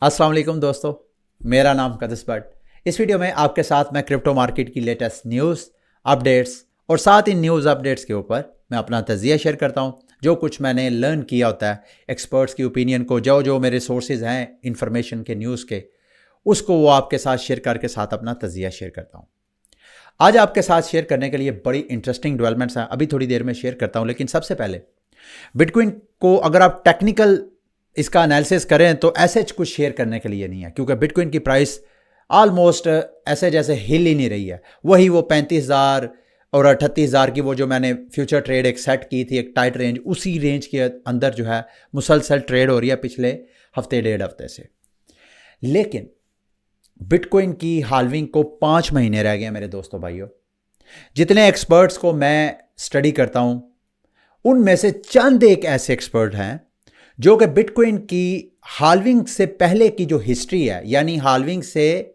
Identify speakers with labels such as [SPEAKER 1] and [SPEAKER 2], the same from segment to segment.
[SPEAKER 1] अस्सलाम वालेकुम दोस्तों, मेरा नाम कदस बट। इस वीडियो में आपके साथ मैं क्रिप्टो मार्केट की लेटेस्ट न्यूज़ अपडेट्स और साथ ही न्यूज़ अपडेट्स के ऊपर मैं अपना तजिया शेयर करता हूँ। जो कुछ मैंने लर्न किया होता है एक्सपर्ट्स की ओपिनियन को, जो जो मेरे सोर्सेज हैं इंफॉर्मेशन के, न्यूज़ के, उसको वो आपके साथ शेयर करके साथ अपना तजिया शेयर करता हूँ। आज आपके साथ शेयर करने के लिए बड़ी इंटरेस्टिंग डेवलपमेंट्स हैं, अभी थोड़ी देर में शेयर करता हूँ। लेकिन सबसे पहले बिटकॉइन को अगर आप टेक्निकल इसका एनालिसिस करें तो ऐसे कुछ शेयर करने के लिए नहीं है, क्योंकि बिटकॉइन की प्राइस ऑलमोस्ट ऐसे जैसे हिल ही नहीं रही है। वही वो 35,000 और 38,000 की वो जो मैंने फ्यूचर ट्रेड एक सेट की थी, एक टाइट रेंज, उसी रेंज के अंदर जो है मुसलसल ट्रेड हो रही है पिछले हफ्ते डेढ़ हफ्ते से। लेकिन बिटकॉइन की हाल्विंग को 5 महीने रह गए मेरे दोस्तों भाइयों। जितने एक्सपर्ट्स को मैं स्टडी करता हूं उनमें से चंद एक ऐसे एक्सपर्ट हैं जो कि बिटकॉइन की हाल्विंग से पहले की जो हिस्ट्री है, यानी हाल्विंग से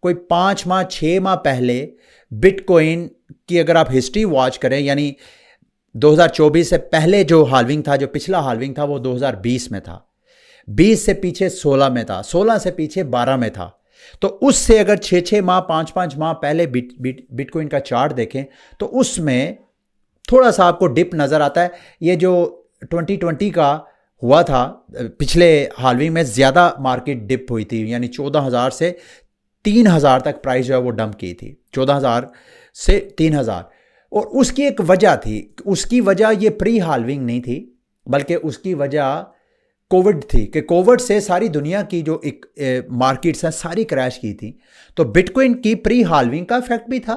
[SPEAKER 1] कोई 5 माह 6 माह पहले बिटकॉइन की अगर आप हिस्ट्री वॉच करें, यानी 2024 से पहले जो हाल्विंग था, जो पिछला हाल्विंग था वो 2020 में था, 20 से पीछे 16 में था, 16 से पीछे 12 में था। तो उससे अगर 6-6 माह 5-5 माह पहले बिटकॉइन का चार्ट देखें तो उसमें थोड़ा सा आपको डिप नज़र आता है। ये जो 2020 का हुआ था, पिछले हाल्विंग में ज़्यादा मार्केट डिप हुई थी, यानी 14,000 से 3,000 तक प्राइस जो है वो डंप की थी, 14,000 से 3,000। और उसकी एक वजह थी, उसकी वजह ये प्री हाल्विंग नहीं थी, बल्कि उसकी वजह कोविड थी कि कोविड से सारी दुनिया की जो एक मार्केट्स हैं सारी क्रैश की थी। तो बिटकॉइन की प्री हाल्विंग का इफेक्ट भी था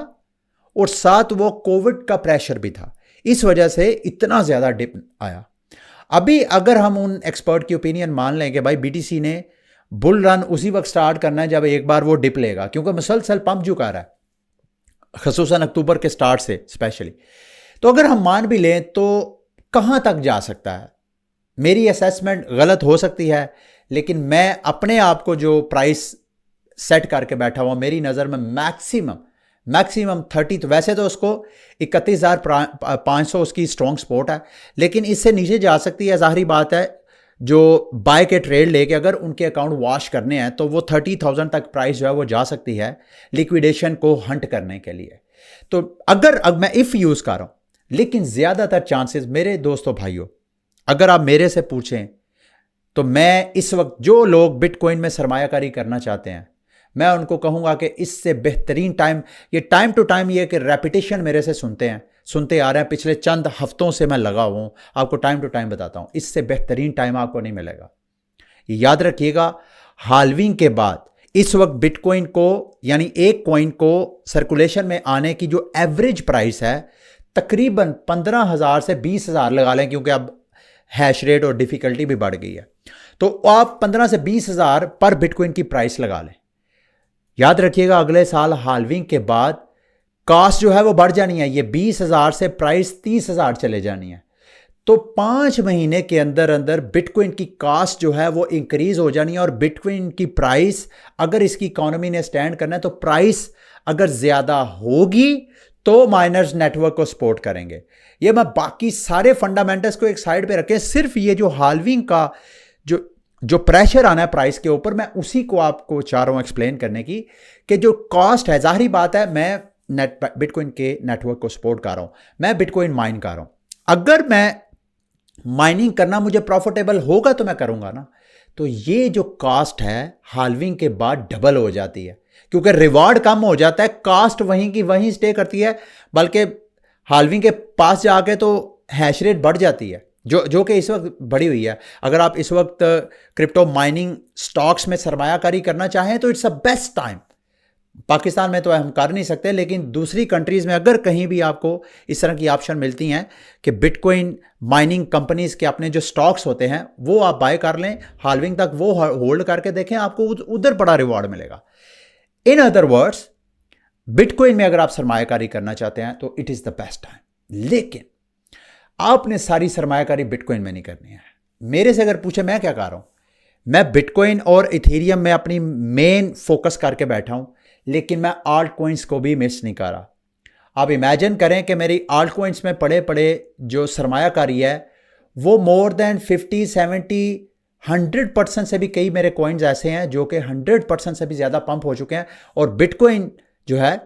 [SPEAKER 1] और साथ वो कोविड का प्रेशर भी था, इस वजह से इतना ज़्यादा डिप आया। अभी अगर हम उन एक्सपर्ट की ओपिनियन मान लें कि भाई बीटीसी ने बुल रन उसी वक्त स्टार्ट करना है जब एक बार वो डिप लेगा, क्योंकि मुसलसल पंप झुका रहा है खसूसन अक्टूबर के स्टार्ट से स्पेशली। तो अगर हम मान भी लें तो कहाँ तक जा सकता है? मेरी असेसमेंट गलत हो सकती है, लेकिन मैं अपने आप को जो प्राइस सेट करके बैठा हुआ, मेरी नज़र में मैक्सिमम 30, तो वैसे तो उसको 31,500 उसकी स्ट्रॉन्ग सपोर्ट है, लेकिन इससे नीचे जा सकती है। ज़ाहिरी बात है, जो बाय के ट्रेड लेके अगर उनके अकाउंट वॉश करने हैं तो वो 30,000 तक प्राइस जो है वो जा सकती है लिक्विडेशन को हंट करने के लिए। तो अगर अब मैं इफ़ यूज़ कर रहा हूँ, लेकिन ज़्यादातर चांसेस मेरे दोस्तों भाइयों, अगर आप मेरे से पूछें तो मैं इस वक्त जो लोग बिटकॉइन में सरमायाकारी करना चाहते हैं, मैं उनको कहूंगा कि इससे बेहतरीन टाइम, ये टाइम टू टाइम, ये कि रेपिटेशन मेरे से सुनते आ रहे हैं, पिछले चंद हफ्तों से मैं लगा हुआ हूं, आपको टाइम टू टाइम बताता हूं, इससे बेहतरीन टाइम आपको नहीं मिलेगा। ये याद रखिएगा, हाल्विंग के बाद इस वक्त बिटकॉइन को, यानी एक कॉइन को सर्कुलेशन में आने की जो एवरेज प्राइस है तकरीबन 15,000 से 20,000 लगा लें, क्योंकि अब हैश रेट और डिफिकल्टी भी बढ़ गई है। तो आप 15 से 20,000 पर बिटकॉइन की प्राइस लगा लें। याद रखिएगा, अगले साल हाल्विंग के बाद कास्ट जो है वो बढ़ जानी है, ये 20,000 से प्राइस 30,000 चले जानी है। तो 5 महीने के अंदर अंदर बिटकॉइन की कास्ट जो है वो इंक्रीज हो जानी है। और बिटकॉइन की प्राइस, अगर इसकी इकोनॉमी ने स्टैंड करना है तो प्राइस अगर ज्यादा होगी तो माइनर्स नेटवर्क को सपोर्ट करेंगे। ये मैं बाकी सारे फंडामेंटल्स को एक साइड पे रखें, सिर्फ ये जो हाल्विंग का जो प्रेशर आना है प्राइस के ऊपर, मैं उसी को आपको चाह रहा हूं एक्सप्लेन करने की कि जो कॉस्ट है, जाहिर बात है मैं बिटकॉइन के नेटवर्क को सपोर्ट कर रहा हूं, मैं बिटकॉइन माइन कर रहा हूं। अगर मैं माइनिंग करना मुझे प्रॉफिटेबल होगा तो मैं करूंगा ना। तो ये जो कॉस्ट है हाल्विंग के बाद डबल हो जाती है, क्योंकि रिवार्ड कम हो जाता है, कॉस्ट वहीं की वहीं स्टे करती है, बल्कि हाल्विंग के पास जाके तो हैश रेट बढ़ जाती है, जो कि इस वक्त बढ़ी हुई है। अगर आप इस वक्त क्रिप्टो माइनिंग स्टॉक्स में सरमायाकारी करना चाहें तो it's a best time. Pakistan में तो हम कर नहीं सकते, लेकिन दूसरी कंट्रीज़ में अगर कहीं भी आपको इस तरह की ऑप्शन मिलती हैं कि बिटकॉइन माइनिंग कंपनीज़ के अपने जो स्टॉक्स होते हैं वो आप बाय कर लें, हाल्विंग तक वो होल्ड करके देखें, आपको उधर बड़ा रिवॉर्ड मिलेगा। इन अदर वर्ड्स, बिटकॉइन में अगर आप सरमायाकारी करना चाहते हैं तो it is the best time. लेकिन आपने सारी सरमायाकारी बिटकॉइन में नहीं करनी है। मेरे से अगर पूछे मैं क्या कर रहा हूं, मैं बिटकॉइन और इथेरियम में अपनी मेन फोकस करके बैठा हूं, लेकिन मैं आल्ट कॉइन्स को भी मिस नहीं कर रहा। आप इमेजिन करें कि मेरी आल्ट कॉइन्स में पड़े पड़े जो सरमायाकारी है वो मोर देन 50-70 100% से भी कई मेरे कॉइन्स ऐसे हैं जो कि 100% से भी ज़्यादा पंप हो चुके हैं, और बिटकॉइन जो है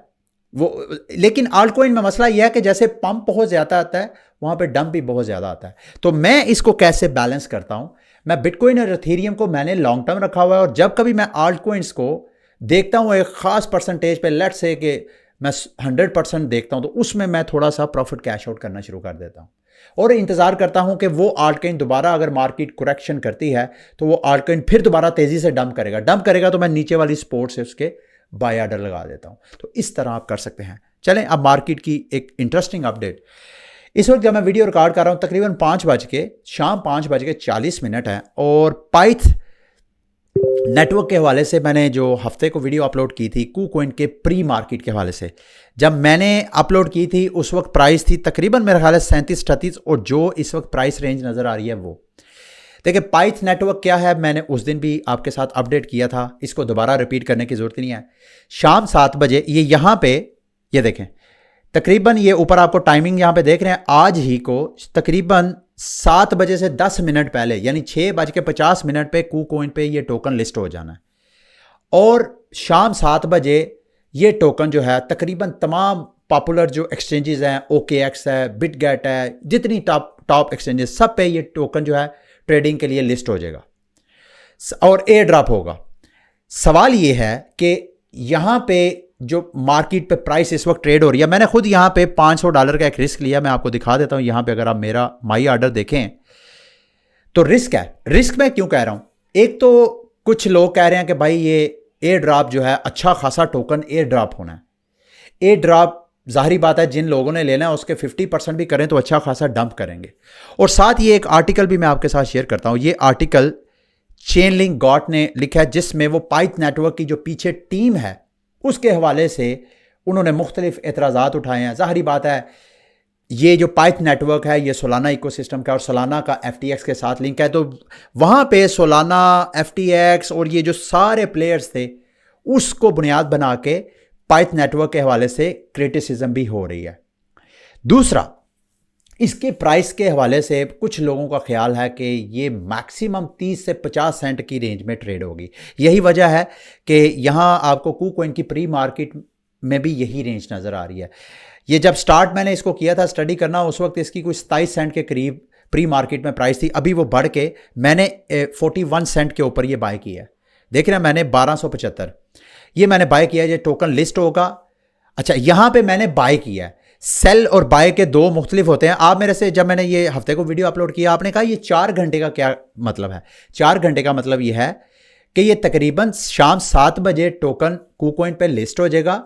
[SPEAKER 1] वो, लेकिन आल्ट कॉइन में मसला यह है कि जैसे पंप बहुत ज़्यादा आता है वहाँ पे डंप भी बहुत ज़्यादा आता है। तो मैं इसको कैसे बैलेंस करता हूँ, मैं बिटकॉइन और इथेरियम को मैंने लॉन्ग टर्म रखा हुआ है, और जब कभी मैं आल्ट कॉइन्स को देखता हूँ एक ख़ास परसेंटेज पे, लेट्स से कि मैं 100% देखता हूँ, तो उसमें मैं थोड़ा सा प्रॉफिट कैश आउट करना शुरू कर देता हूँ और इंतज़ार करता हूँ कि वो आल्ट कॉइन दोबारा अगर मार्केट करेक्शन करती है तो वो आल्ट कॉइन फिर दोबारा तेज़ी से डंप करेगा तो मैं नीचे वाली सपोर्ट से उसके बाय ऑर्डर लगा देता हूँ। तो इस तरह आप कर सकते हैं। चलें अब मार्केट की एक इंटरेस्टिंग अपडेट। इस वक्त जब मैं वीडियो रिकॉर्ड कर रहा हूँ तकरीबन शाम 5:40 है, और पाइथ नेटवर्क के हवाले से मैंने जो हफ्ते को वीडियो अपलोड की थी कूकॉइन के प्री मार्केट के हवाले से, जब मैंने अपलोड की थी उस वक्त प्राइस थी तकरीबन मेरा ख्याल है 37-38, और जो इस वक्त प्राइस रेंज नज़र आ रही है वो देखिए। पाइथ नेटवर्क क्या है मैंने उस दिन भी आपके साथ अपडेट किया था, इसको दोबारा रिपीट करने की ज़रूरत नहीं है। शाम 7 बजे ये यहाँ पे ये देखें, तकरीबन ये ऊपर आपको टाइमिंग यहाँ पे देख रहे हैं, आज ही को तकरीबन 7 बजे से 10 मिनट पहले यानी 6:50 पे कूकॉइन पे ये टोकन लिस्ट हो जाना है, और शाम 7 बजे ये टोकन जो है तकरीबन तमाम पॉपुलर जो एक्सचेंजेस हैं, OKX है, बिटगेट है, जितनी टॉप एक्सचेंजेस सब पे ये टोकन जो है ट्रेडिंग के लिए लिस्ट हो जाएगा और एयर ड्रॉप होगा। सवाल ये है कि यहाँ पे जो मार्केट पे प्राइस इस वक्त ट्रेड हो रही है, मैंने खुद यहाँ पे $500 का एक रिस्क लिया, मैं आपको दिखा देता हूँ। यहाँ पे अगर आप मेरा माई ऑर्डर देखें तो रिस्क है। रिस्क मैं क्यों कह रहा हूँ, एक तो कुछ लोग कह रहे हैं कि भाई ये एयर ड्रॉप जो है अच्छा खासा टोकन एयर ड्रॉप होना है। एयर ड्रॉप जाहिर बात है जिन लोगों ने लेना है उसके 50% भी करें तो अच्छा खासा डंप करेंगे। और साथ ही एक आर्टिकल भी मैं आपके साथ शेयर करता हूँ, ये आर्टिकल चेनलिंक गॉट ने लिखा है जिसमें वो पाइथ नेटवर्क की जो पीछे टीम है उसके हवाले से उन्होंने मुख्तलिफ एतराज़ात उठाए हैं। ज़ाहिरी बात है ये जो पाइथ नेटवर्क है ये सोलाना इकोसिस्टम का और सोलाना का FTX के साथ लिंक है, तो वहाँ पे सोलाना, FTX और ये जो सारे प्लेयर्स थे उसको बुनियाद बना के पाइथ नेटवर्क के हवाले से क्रिटिसिज्म भी हो रही है। दूसरा, इसके प्राइस के हवाले से कुछ लोगों का ख्याल है कि ये मैक्सिमम 30 से 50 सेंट की रेंज में ट्रेड होगी। यही वजह है कि यहाँ आपको कूकॉइन की प्री मार्केट में भी यही रेंज नज़र आ रही है। ये जब स्टार्ट मैंने इसको किया था स्टडी करना, उस वक्त इसकी कोई 27 सेंट के करीब प्री मार्केट में प्राइस थी। अभी वो बढ़ के मैंने 41 सेंट के ऊपर ये बाय किया है। देख रहे हैं मैंने 1275 ये मैंने बाय किया है। ये टोकन लिस्ट होगा। अच्छा, यहाँ पे मैंने बाय किया है। सेल और बाय के दो मुख्तलिफ होते हैं। आप मेरे से जब मैंने ये हफ्ते को वीडियो अपलोड किया आपने कहा ये 4 घंटे का क्या मतलब है। 4 घंटे का मतलब ये है कि ये तकरीबन शाम 7 बजे टोकन कूकॉइन पे लिस्ट हो जाएगा।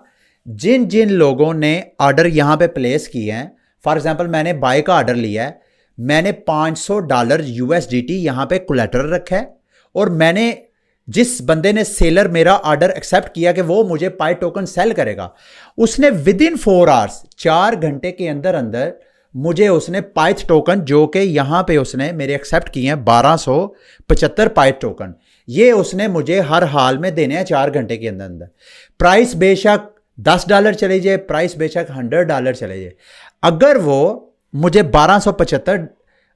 [SPEAKER 1] जिन जिन लोगों ने ऑर्डर यहाँ पे प्लेस किए हैं, फॉर एग्जांपल मैंने बाय का ऑर्डर लिया है, मैंने $500 USDT यहाँ पे कोलैटरल रखा है, और मैंने जिस बंदे ने सेलर मेरा ऑर्डर एक्सेप्ट किया कि वो मुझे पाई टोकन सेल करेगा, उसने विद इन 4 आवर्स 4 घंटे के अंदर अंदर मुझे उसने पाइथ टोकन जो कि यहाँ पे उसने मेरे एक्सेप्ट किए हैं 1275 पाइथ टोकन, ये उसने मुझे हर हाल में देने हैं 4 घंटे के अंदर अंदर। प्राइस बेशक $10 चले जाए, प्राइस बेशक $100 चले जाए, अगर वो मुझे 1275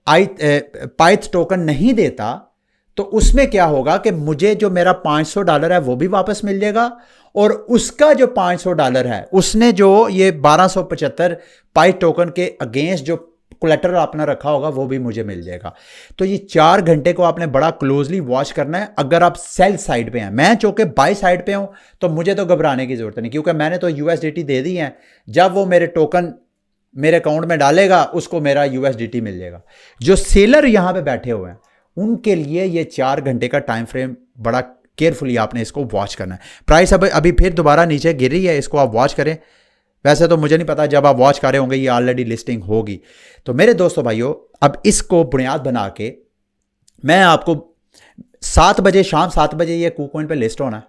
[SPEAKER 1] पाइथ टोकन नहीं देता तो उसमें क्या होगा कि मुझे जो मेरा $500 है वो भी वापस मिल जाएगा, और उसका जो $500 है उसने जो ये 1275 पाइथ टोकन के अगेंस्ट जो कोलैटरल अपना रखा होगा वो भी मुझे मिल जाएगा। तो ये 4 घंटे को आपने बड़ा क्लोजली वॉच करना है। अगर आप सेल साइड पे हैं, मैं चूंकि बाय साइड पे हूं तो मुझे तो घबराने की जरूरत नहीं, क्योंकि मैंने तो USDT दे दी है। जब वो मेरे टोकन मेरे अकाउंट में डालेगा उसको मेरा USDT मिल जाएगा। जो सेलर यहां पे बैठे हुए हैं उनके लिए ये 4 घंटे का टाइम फ्रेम बड़ा केयरफुली आपने इसको वॉच करना है। प्राइस अभी फिर दोबारा नीचे गिर रही है, इसको आप वॉच करें। वैसे तो मुझे नहीं पता, जब आप वॉच कर रहे होंगे ये ऑलरेडी लिस्टिंग होगी। तो मेरे दोस्तों भाइयों, अब इसको बुनियाद बना के मैं आपको 7 बजे शाम 7 बजे ये कूकॉइन पे लिस्ट होना है,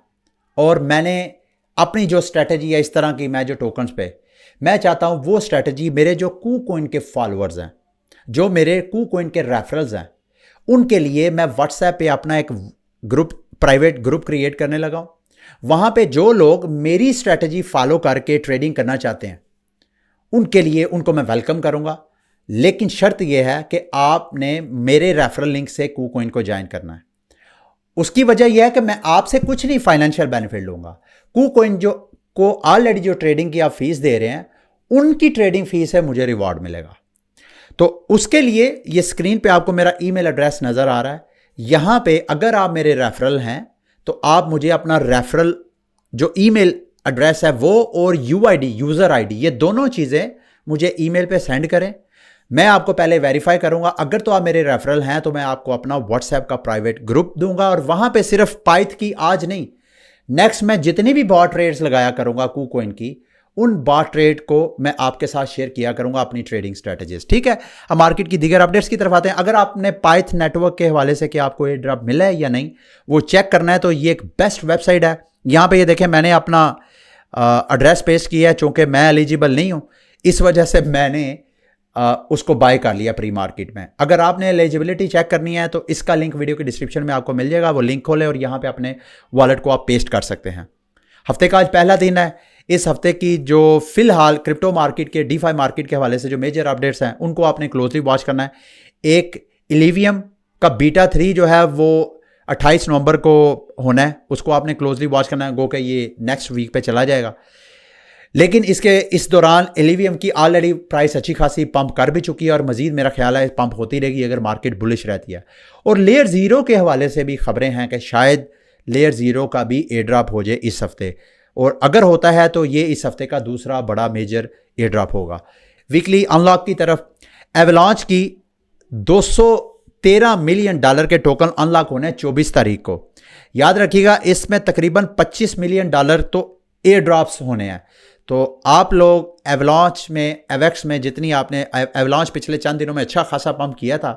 [SPEAKER 1] और मैंने अपनी जो स्ट्रेटजी है इस तरह की, मैं जो टोकन्स पे मैं चाहता हूं वो स्ट्रेटजी मेरे जो कूकॉइन के फॉलोअर्स हैं, जो मेरे कूकॉइन के रेफरल्स हैं, उनके लिए मैं व्हाट्सएप पे अपना एक ग्रुप, प्राइवेट ग्रुप क्रिएट करने लगा हूं। वहां पे जो लोग मेरी स्ट्रेटजी फॉलो करके ट्रेडिंग करना चाहते हैं उनके लिए उनको मैं वेलकम करूंगा, लेकिन शर्त यह है कि आपने मेरे रेफरल लिंक से कूकॉइन को ज्वाइन करना है। उसकी वजह यह है कि मैं आपसे कुछ नहीं फाइनेंशियल बेनिफिट लूंगा। KuCoin जो को ऑलरेडी जो ट्रेडिंग की आप फीस दे रहे हैं, उनकी ट्रेडिंग फीस है, मुझे रिवॉर्ड मिलेगा। तो उसके लिए ये स्क्रीन पे आपको मेरा ईमेल एड्रेस नजर आ रहा है, यहां पे अगर आप मेरे रेफरल हैं तो आप मुझे अपना रेफरल जो ईमेल एड्रेस है वो और यूआईडी, यूजर आईडी, ये दोनों चीजें मुझे ईमेल पे सेंड करें। मैं आपको पहले वेरीफाई करूंगा, अगर तो आप मेरे रेफरल हैं तो मैं आपको अपना व्हाट्सएप का प्राइवेट ग्रुप दूंगा, और वहां पे सिर्फ पाइथ की आज नहीं, नेक्स्ट मैं जितनी भी बॉट ट्रेड्स लगाया करूंगा KuCoin की, उन बॉट ट्रेड को मैं आपके साथ शेयर किया करूंगा अपनी ट्रेडिंग स्ट्रेटेजीज। ठीक है, अब मार्केट की दीगर अपडेट्स की तरफ आते हैं। अगर आपने पाइथ नेटवर्क के हवाले से कि आपको ये ड्रॉप मिला है या नहीं वो चेक करना है, तो ये एक बेस्ट वेबसाइट है। यहां पे ये देखें, मैंने अपना एड्रेस पेस्ट किया है, चूंकि मैं एलिजिबल नहीं हूं इस वजह से मैंने उसको बाय कर लिया प्री मार्केट में। अगर आपने एलिजिबिलिटी चेक करनी है तो इसका लिंक वीडियो के डिस्क्रिप्शन में आपको मिल जाएगा, वो लिंक खोलें और यहां पे अपने वॉलेट को आप पेस्ट कर सकते हैं। हफ्ते का आज पहला दिन है। इस हफ्ते की जो फिलहाल क्रिप्टो मार्केट के, डीफाई मार्केट के हवाले से जो मेजर अपडेट्स हैं उनको आपने क्लोजली वॉच करना है। एक इलीवियम का बीटा 3 जो है वो 28 नवंबर को होना है, उसको आपने क्लोजली वॉच करना है, गो के ये नेक्स्ट वीक पे चला जाएगा। लेकिन इस दौरान इलीवियम की ऑलरेडी प्राइस अच्छी खासी पंप कर भी चुकी है और मजीद मेरा ख्याल है पंप होती रहेगी अगर मार्केट बुलिश रहती है। और लेयर 0 के हवाले से भी खबरें हैं कि शायद लेयर 0 का भी एयर ड्रॉप हो जाए इस हफ्ते, और अगर होता है तो ये इस हफ्ते का दूसरा बड़ा मेजर एयर ड्रॉप होगा। वीकली अनलॉक की तरफ, एवलांच की $213 मिलियन के टोकन अनलॉक होने 24 तारीख को। याद रखिएगा इसमें तकरीबन $25 मिलियन तो एयर ड्रॉप्स होने हैं। तो आप लोग एवलांच में, एवेक्स में जितनी आपने, एवलांच पिछले चंद दिनों में अच्छा खासा पंप किया था,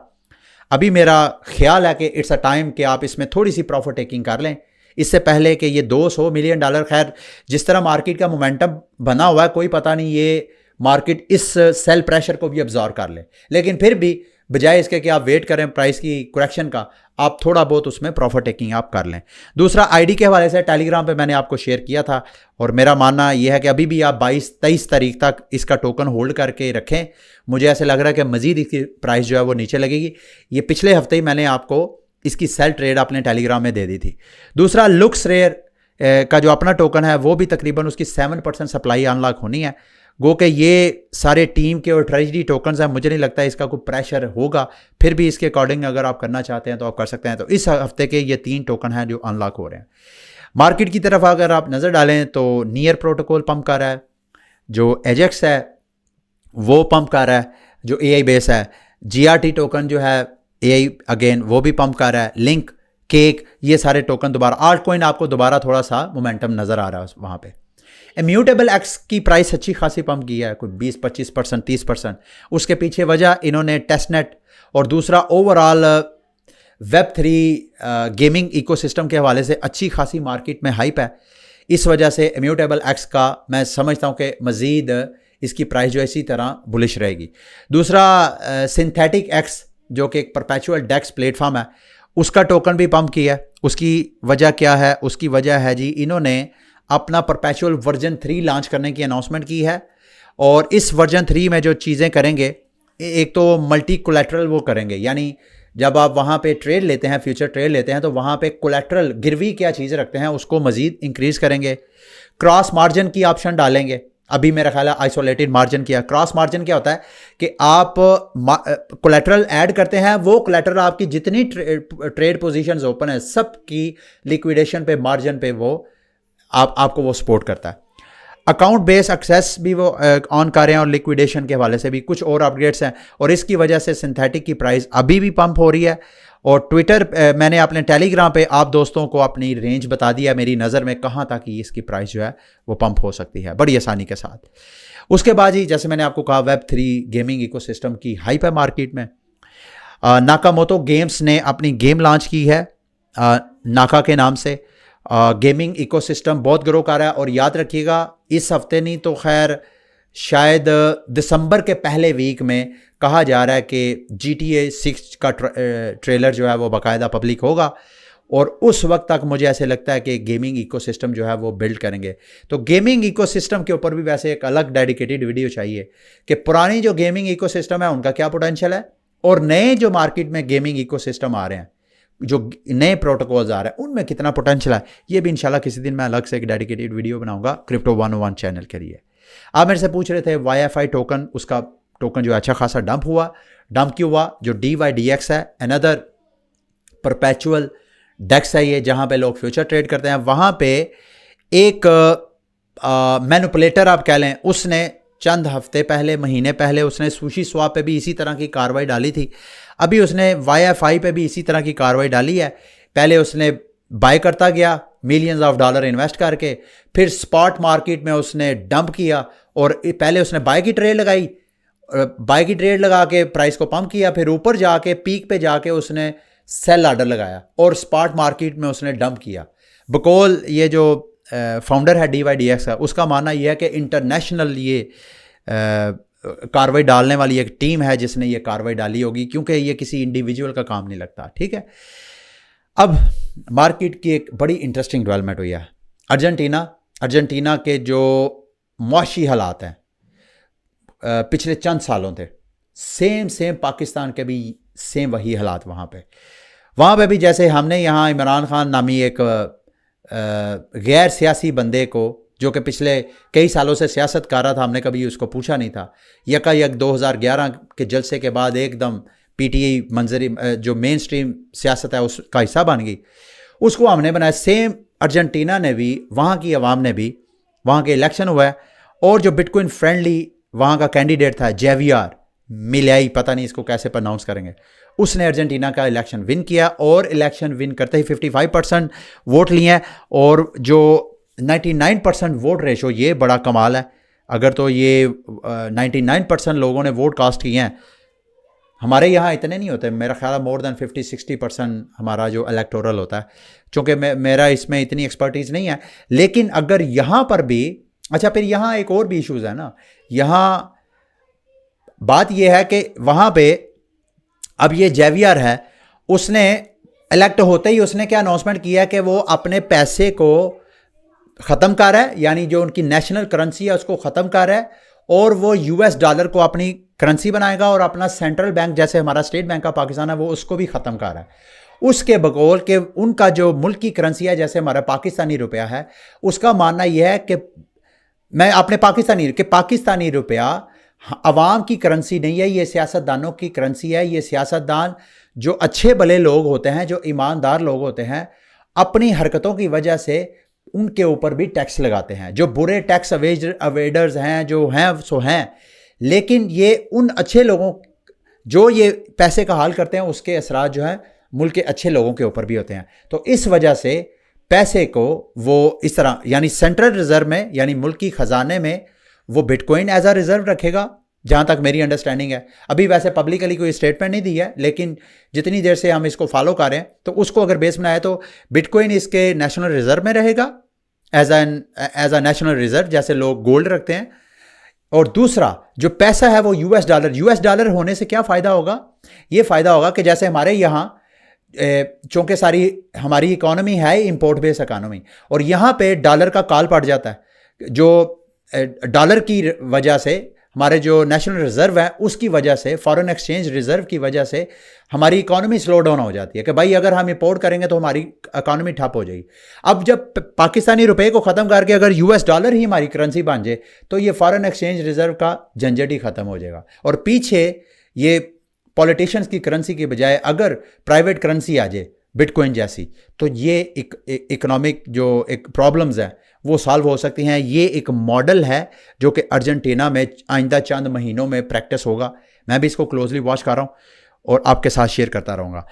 [SPEAKER 1] अभी मेरा ख्याल है कि इट्स अ टाइम कि आप इसमें थोड़ी सी प्रॉफिट टेकिंग कर लें इससे पहले कि ये $200 मिलियन। खैर जिस तरह मार्केट का मोमेंटम बना हुआ है, कोई पता नहीं ये मार्केट इस सेल प्रेशर को भी अब्जॉर्व कर ले, लेकिन फिर भी बजाय इसके कि आप वेट करें प्राइस की करेक्शन का, आप थोड़ा बहुत उसमें प्रॉफिट टेकिंग आप कर लें। दूसरा आईडी के हवाले से टेलीग्राम पे मैंने आपको शेयर किया था, और मेरा मानना यह है कि अभी भी आप 22-23 तारीख तक इसका टोकन होल्ड करके रखें। मुझे ऐसे लग रहा है कि मजीद इसकी प्राइस जो है वो नीचे लगेगी। ये पिछले हफ्ते ही मैंने आपको इसकी सेल ट्रेड अपने टेलीग्राम में दे दी थी। दूसरा LuxRare का जो अपना टोकन है वो भी तकरीबन उसकी 7% सप्लाई अनलॉक होनी है, गो के ये सारे टीम के और ट्रेजरी टोकन्स हैं। मुझे नहीं लगता इसका कोई प्रेशर होगा, फिर भी इसके अकॉर्डिंग अगर आप करना चाहते हैं तो आप कर सकते हैं। तो इस हफ्ते के ये 3 टोकन हैं जो अनलॉक हो रहे हैं। मार्केट की तरफ अगर आप नज़र डालें तो नियर प्रोटोकॉल पंप कर रहा है, जो एजेक्स है वो पंप कर रहा है, जो AI बेस है। GRT टोकन जो है AI अगेन वो भी पंप कर रहा है। लिंक, केक, ये सारे टोकन दोबारा, आल्ट कॉइन आपको दोबारा थोड़ा सा मोमेंटम नज़र आ रहा है वहाँ पे। इम्यूटेबल एक्स की प्राइस अच्छी खासी पंप की है, कोई 20-25%, 30%। उसके पीछे वजह इन्होंने टेस्टनेट और दूसरा ओवरऑल Web3 गेमिंग इकोसिस्टम के हवाले से अच्छी खासी मार्केट में हाइप है। इस वजह से इम्यूटेबल एक्स का मैं समझता हूँ कि मज़ीद इसकी प्राइस जो इसी तरह बुलिश रहेगी। दूसरा सिंथेटिक एक्स जो कि एक परपेचुअल डेक्स प्लेटफॉर्म है, उसका टोकन भी पंप किया है। उसकी वजह क्या है? उसकी वजह है जी, इन्होंने अपना परपेचुअल वर्जन 3 लॉन्च करने की अनाउंसमेंट की है, और इस वर्जन 3 में जो चीज़ें करेंगे, एक तो मल्टी कोलैटरल वो करेंगे, यानी जब आप वहाँ पे ट्रेड लेते हैं, फ्यूचर ट्रेड लेते हैं, तो वहाँ पे कोलैटरल गिरवी क्या चीज़ रखते हैं उसको मज़ीद इंक्रीज़ करेंगे। क्रॉस मार्जिन की ऑप्शन डालेंगे। अभी मेरा ख्याल है आइसोलेटेड मार्जिन किया। क्रॉस मार्जिन क्या होता है कि आप कोलैटरल ऐड करते हैं, वो कोलैटरल आपकी जितनी ट्रेड पोजीशंस ओपन है सब की लिक्विडेशन पे, मार्जिन पे वो आपको वो सपोर्ट करता है। अकाउंट बेस एक्सेस भी वो ऑन कर रहे हैं, और लिक्विडेशन के हवाले से भी कुछ और अपडेट्स हैं, और इसकी वजह से सिंथेटिक की प्राइस अभी भी पंप हो रही है। और ट्विटर मैंने अपने टेलीग्राम पे आप दोस्तों को अपनी रेंज बता दिया मेरी नज़र में कहाँ तक इसकी प्राइस जो है वो पंप हो सकती है बड़ी आसानी के साथ। उसके बाद ही जैसे मैंने आपको कहा, Web3 गेमिंग इकोसिस्टम की हाइप है मार्केट में। नाकामोटो गेम्स ने अपनी गेम लॉन्च की है नाका के नाम से। गेमिंग इकोसिस्टम बहुत ग्रो कर रहा है, और याद रखिएगा इस हफ्ते नहीं तो खैर शायद दिसंबर के पहले वीक में कहा जा रहा है कि GTA 6 का ट्रेलर जो है वो बाकायदा पब्लिक होगा, और उस वक्त तक मुझे ऐसे लगता है कि गेमिंग इकोसिस्टम जो है वो बिल्ड करेंगे। तो गेमिंग इकोसिस्टम के ऊपर भी वैसे एक अलग डेडिकेटेड वीडियो चाहिए कि पुरानी जो गेमिंग इकोसिस्टम है उनका क्या पोटेंशियल है, और नए जो मार्केट में गेमिंग इकोसिस्टम आ रहे हैं जो नए प्रोटोकॉल्स आ रहे हैं उनमें कितना पोटेंशियल है, ये भी इंशाल्लाह किसी दिन मैं अलग से एक डेडिकेटेड वीडियो बनाऊंगा क्रिप्टो 101 चैनल के लिए। आप मेरे से पूछ रहे थे YFI टोकन, उसका टोकन जो अच्छा खासा डंप हुआ। डंप क्यों हुआ? जो DYDX है, अनदर परपेचुअल डेक्स है ये, जहाँ पे लोग फ्यूचर ट्रेड करते हैं, वहाँ पे एक मैनिपुलेटर आप कह लें, उसने चंद हफ्ते पहले, महीने पहले उसने सुशी स्वैप पे भी इसी तरह की कार्रवाई डाली थी। अभी उसने YFI पे भी इसी तरह की कार्रवाई डाली है। पहले उसने बाय करता गया मिलियंस ऑफ डॉलर इन्वेस्ट करके, फिर स्पॉट मार्केट में उसने डंप किया और पहले उसने बाय की ट्रेड लगाई, बाय की ट्रेड लगा के प्राइस को पंप किया, फिर ऊपर जाके पीक पे जाके उसने सेल ऑर्डर लगाया और स्पॉट मार्केट में उसने डंप किया। बकौल ये जो फाउंडर है DYDX का, उसका मानना यह है कि इंटरनेशनल ये कार्रवाई डालने वाली एक टीम है जिसने ये कार्रवाई डाली होगी, क्योंकि ये किसी इंडिविजुअल का काम नहीं लगता। ठीक है, अब मार्केट की एक बड़ी इंटरेस्टिंग डेवलपमेंट हुई है। अर्जेंटीना के जो मुआशी हालात हैं पिछले चंद सालों से सेम पाकिस्तान के भी सेम वही हालात वहाँ पे भी जैसे हमने यहाँ इमरान खान नामी एक गैर सियासी बंदे को, जो कि पिछले कई सालों से सियासत कर रहा था, हमने कभी उसको पूछा नहीं था, यकायक 2011 के जलसे के बाद एकदम PTI मंजरी जो मेन स्ट्रीम सियासत है उसका हिस्सा बन गई, उसको हमने बनाया। सेम अर्जेंटीना ने भी, वहाँ की आवाम ने भी, वहाँ के इलेक्शन हुआ है और जो बिटकॉइन फ्रेंडली वहाँ का कैंडिडेट था जेवियर मिलाई, पता नहीं इसको कैसे प्रोनाउंस करेंगे, उसने अर्जेंटीना का इलेक्शन विन किया और इलेक्शन विन करते ही 55% वोट लिए हैं और जो 99% वोट रेशो, ये बड़ा कमाल है। अगर तो ये 99% लोगों ने वोट कास्ट किए हैं, हमारे यहाँ इतने नहीं होते, मेरा ख्याल मोर देन 50-60% हमारा जो इलेक्टोरल होता है, चूँकि मेरा इसमें इतनी एक्सपर्टीज़ नहीं है। लेकिन अगर यहाँ पर भी, अच्छा फिर यहाँ एक और भी इशूज़ है ना, यहाँ बात यह है कि वहाँ पे अब ये जेवियर है, उसने इलेक्ट होते ही उसने क्या अनाउंसमेंट किया कि वो अपने पैसे को ख़त्म कर रहा है, यानी जो उनकी नेशनल करेंसी है उसको ख़त्म कर रहा है और वो US डॉलर को अपनी करेंसी बनाएगा और अपना सेंट्रल बैंक जैसे हमारा स्टेट बैंक ऑफ पाकिस्तान है वो उसको भी ख़त्म कर रहा है। उसके बगौर के उनका जो मुल्क की करेंसी है जैसे हमारा पाकिस्तानी रुपया है, उसका मानना यह है कि मैं अपने पाकिस्तानी रुपया अवाम की करेंसी नहीं है, ये सियासतदानों की करेंसी है। ये सियासतदान जो अच्छे भले लोग होते हैं, जो ईमानदार लोग होते हैं, अपनी हरकतों की वजह से उनके ऊपर भी टैक्स लगाते हैं। जो बुरे टैक्स अवेडर्स हैं, जो हैं सो हैं, लेकिन ये उन अच्छे लोगों जो ये पैसे का हाल करते हैं उसके असरात जो है मुल्क के अच्छे लोगों के ऊपर भी होते हैं। तो इस वजह से पैसे को वो इस तरह, यानी सेंट्रल रिजर्व में, यानी मुल्क की खजाने में वो बिटकॉइन एज अ रिजर्व रखेगा, जहाँ तक मेरी अंडरस्टैंडिंग है। अभी वैसे पब्लिकली कोई स्टेटमेंट नहीं दी है, लेकिन जितनी देर से हम इसको फॉलो कर रहे हैं तो उसको अगर बेस बनाया तो बिटकॉइन इसके नेशनल रिजर्व में रहेगा एज अ नेशनल रिजर्व, जैसे लोग गोल्ड रखते हैं। और दूसरा जो पैसा है वो US डॉलर होने से क्या फ़ायदा होगा? ये फ़ायदा होगा कि जैसे हमारे यहाँ चूँकि सारी हमारी इकॉनमी है इंपोर्ट बेस्ड इकॉनमी, और यहाँ पे डॉलर का काल पड़ जाता है, जो डॉलर की वजह से हमारे जो नेशनल रिजर्व है उसकी वजह से, फॉरेन एक्सचेंज रिजर्व की वजह से हमारी इकॉनमी स्लो डाउन हो जाती है कि भाई अगर हम इंपोर्ट करेंगे तो हमारी इकॉनमी ठप हो जाएगी। अब जब पाकिस्तानी रुपए को ख़त्म करके अगर US डॉलर ही हमारी करेंसी बन जाए तो ये फॉरेन एक्सचेंज रिजर्व का झंझट ही ख़त्म हो जाएगा। और पीछे ये पॉलिटिशियंस की करेंसी के बजाय अगर प्राइवेट करेंसी आ जाए बिटकॉइन जैसी, तो ये इकोनॉमिक जो एक प्रॉब्लम्स हैं वो सॉल्व हो सकती हैं। ये एक मॉडल है जो कि अर्जेंटीना में आइंदा चंद महीनों में प्रैक्टिस होगा। मैं भी इसको क्लोजली वॉच कर रहा हूँ और आपके साथ शेयर करता रहूँगा।